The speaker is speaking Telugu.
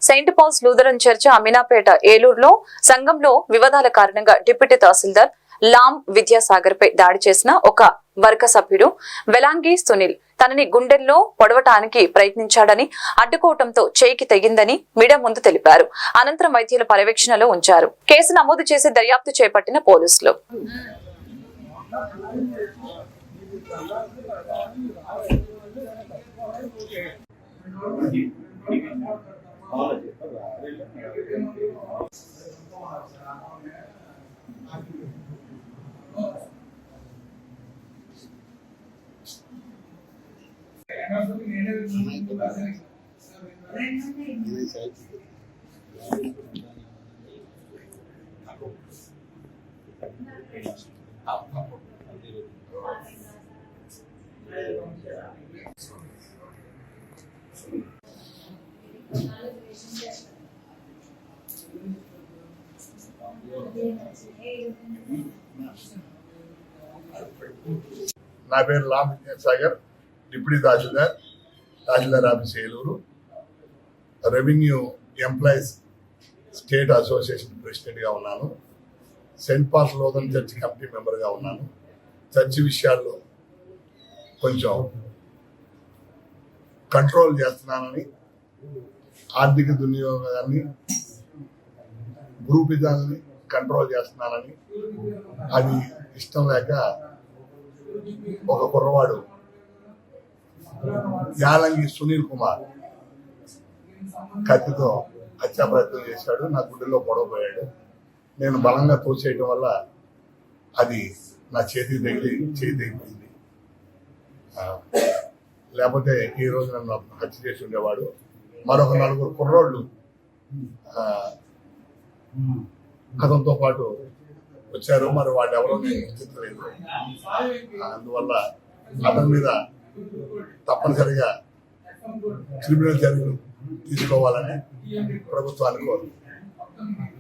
Saint Paul's Lutheran church Aminapeta ఏలూరులో సంఘంలో వివాదాల కారణంగా డిప్యూటీ తహసీల్దార్ లామ్ విద్యాసాగర్ పై దాడి చేసిన ఒక వర్గ సభ్యుడు వెలాంగి సునీల్ తనని గుండెల్లో పొడవటానికి ప్రయత్నించాడని అడ్డుకోవడంతో చేయికి తెగిందని మీడియా ముందు తెలిపారు. అనంతరం వైద్యుల పర్యవేక్షణలో ఉంచారు. కేసు నమోదు చేసి దర్యాప్తు చేపట్టిన పోలీసులు నా పేరు Lam Vidyasagar, deputy tahsildar office Eluru, revenue employees state association ప్రెసిడెంట్గా ఉన్నాను. Saint Paul's Lutheran church committee మెంబర్గా ఉన్నాను. చర్చి విషయాల్లో కొంచెం కంట్రోల్ చేస్తున్నానని, ఆర్థిక దుర్వినియోగాన్ని, గ్రూపిజాన్ని కంట్రోల్ చేస్తున్నానని, అది ఇష్టం లేక ఒక కుర్రవాడు యాలంగి సునీల్ కుమార్ కత్తితో హత్యా ప్రయత్నం చేశాడు. నా గుండెల్లో పొడవపోయాడు. నేను బలంగా తోసేయటం వల్ల అది నా చేయి తెగిపోయింది. లేకపోతే ఈ రోజు నన్ను హత్య చేసి ఉండేవాడు. మరొక 4 కుర్రోళ్ళు అతనితో పాటు వచ్చారు. మరి వాళ్ళు ఎవరో నేను గుర్తించలేదు. అందువల్ల అతని మీద తప్పనిసరిగా క్రిమినల్ చర్యలు తీసుకోవాలని ప్రభుత్వానికి కోరుతున్నాను.